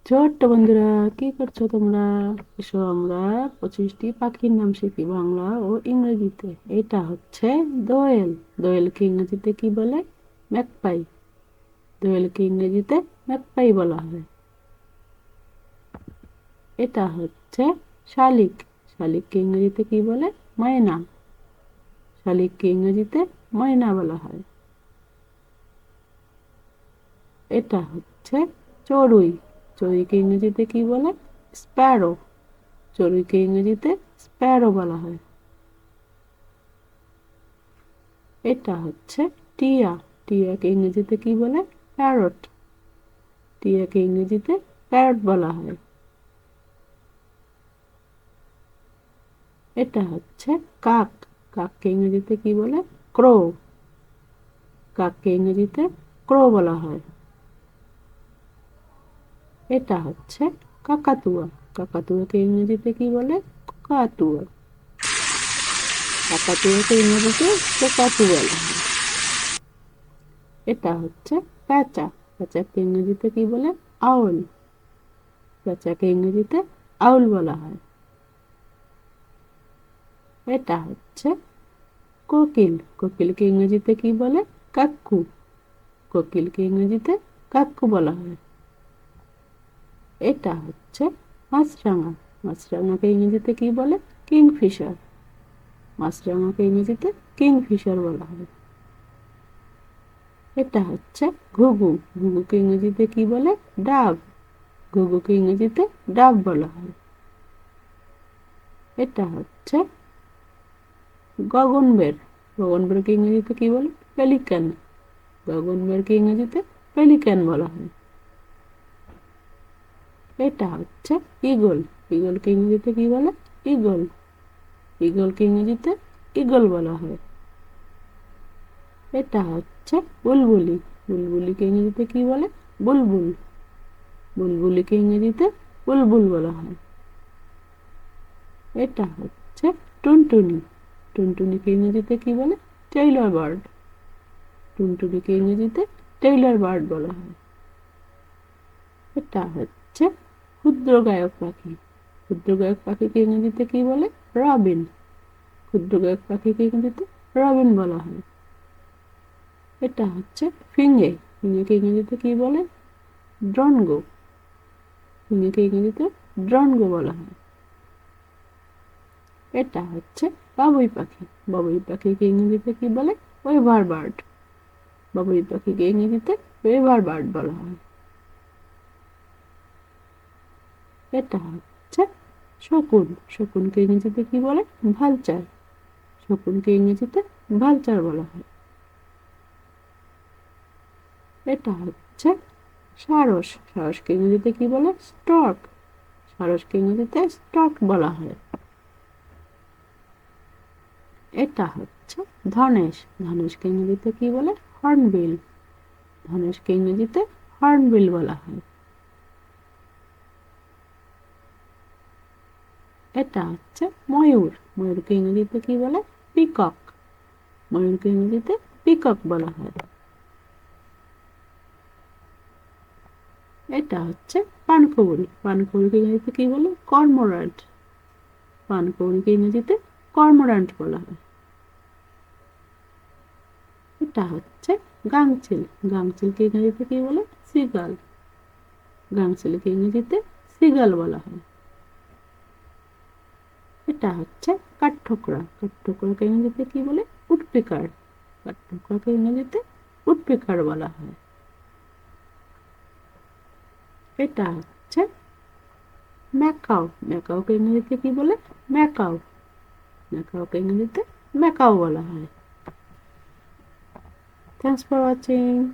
ছোট্ট বন্ধুরা, কি করছো তোমরা? এসো আমরা 25টি পাখির নাম শিখি বাংলা ও ইংরেজিতে। এটা হচ্ছে দোয়েল। দোয়েলকে ইংরেজিতে কি বলে? ম্যাকপাই। দোয়েলকে ইংরেজিতে ম্যাকপাই বলা হয়। এটা হচ্ছে শালিক। শালিককে ইংরেজিতে কি বলে? ময়না। শালিককে ইংরেজিতে ময়না বলা হয়। এটা হচ্ছে চড়ুই। চড়ুইকে ইংরেজিতে কি বলে? স্প্যারো। চড়ুইকে ইংরেজিতে স্প্যারো বলা হয়। এটা হচ্ছে টিয়া। টিয়াকে ইংরেজিতে কি বলে? প্যারট। টিয়াকে ইংরেজিতে প্যারট বলা হয়। এটা হচ্ছে কাক। কাককে ইংরেজিতে কি বলে? ক্রো। কাককে ইংরেজিতে ক্রো বলা হয়। এটা হচ্ছে কাকাতুয়া। কাকাতুয়াকে ইংরেজিতে কি বলে? কাকাতুয়া। কাকাতুয়াকে ইংরেজিতে কোকাতু বলা হয়। এটা হচ্ছে প্যাঁচা। প্যাঁচাকে ইংরেজিতে কি বলে? আউল। প্যাঁচাকে ইংরেজিতে আউল বলা হয়। এটা হচ্ছে কোকিল। কোকিলকে ইংরেজিতে কি বলে? কাক্কু। কোকিলকে ইংরেজিতে কাক্কু বলা হয়। এটা হচ্ছে মাছরাঙা। মাছরাঙাকে ইংরেজিতে কি বলে? কিংফিশার। মাছরাঙাকে ইংরেজিতে কিংফিশার বলা হয়। এটা হচ্ছে ঘুঘু। ঘুঘুকে ইংরেজিতে কি বলে? ডাব। ঘুঘুকে ইংরেজিতে ডাব বলা হয়। এটা হচ্ছে গগনবেড়। গগনবেড়কে ইংরেজিতে কি বলে? পেলিকান। গগনবেড়কে ইংরেজিতে পেলিকান বলা হয়। এটা হচ্ছে ঈগল। ঈগলকে ইংরেজিতে কি বলে? ঈগল। ঈগলকে ইংরেজিতে ঈগল বলা হয়। এটা হচ্ছে বুলবুলি। বুলবুলিকে ইংরেজিতে কি বলে? বুলবুল। বুলবুলিকে ইংরেজিতে বুলবুল বলা হয়। এটা হচ্ছে টুনটুনি। টুনটুনিকে ইংরেজিতে কি বলে? Taylor bird. টুনটুনিকে ইংরেজিতে টেইলর বার্ড বলা হয়। এটা হচ্ছে ক্ষুদ্র গায়ক পাখি। ক্ষুদ্র গায়ক পাখিকে ইংরেজিতে কি বলে? রবিন। ক্ষুদ্র গায়ক পাখিকে ইংরেজিতে রবিন বলা হয়। এটা হচ্ছে ফিঙে। ফিঙেকে ইংরেজিতে কি বলে? ড্রনগো। ফিঙেকে ইংরেজিতে ড্রনগো বলা হয়। এটা হচ্ছে বাবুই পাখি। বাবুই পাখিকে ইংরেজিতে কি বলে? Weaver bird. বাবুই পাখিকে ইংরেজিতে ওয়েভার বার্ড বলা হয়। এটা হচ্ছে শকুন। শকুনকে ইংরেজিতে কি বলে? ভালচার। শকুনকে ইংরেজিতে ভালচার বলা হয়। এটা হচ্ছে সারস। সারসকে ইংরেজিতে কি বলে? স্টর্ক। সারসকে ইংরেজিতে স্টর্ক বলা হয়। এটা হচ্ছে ধনেশ। ধনেশকে ইংরেজিতে কি বলে? হর্নবিল। ধনেশকে ইংরেজিতে হর্নবিল বলা হয়। এটা হচ্ছে ময়ূর। ময়ূরকে ইংরেজিতে কি বলে? পিকক। ময়ূরকে ইংরেজিতে পিকক বলা হয়। এটা হচ্ছে পানকৌড়ি। পানকৌড়িকে ইংরেজিতে কি বলে? কর্মোরান্ট। পানকৌড়িকে ইংরেজিতে কর্মোরান্ট বলা হয়। এটা হচ্ছে গাংচিল। গাংচিলকে ইংরেজিতে কি বলে? সিগাল। গাংচিলকে ইংরেজিতে সিগাল বলা হয়। এটা হচ্ছে কাঠঠোকরা। কাঠঠোকরাকে ইংরেজিতে কি বলে? উডপেকার। কাঠঠোকরাকে ইংরেজিতে উডপেকার বলা হয়। এটা হচ্ছে ম্যাকাও। ম্যাকাওকে ইংরেজিতে কি বলে? ম্যাকাও। ম্যাকাওকে ইংরেজিতে ম্যাকাও বলা হয়। Thanks for watching.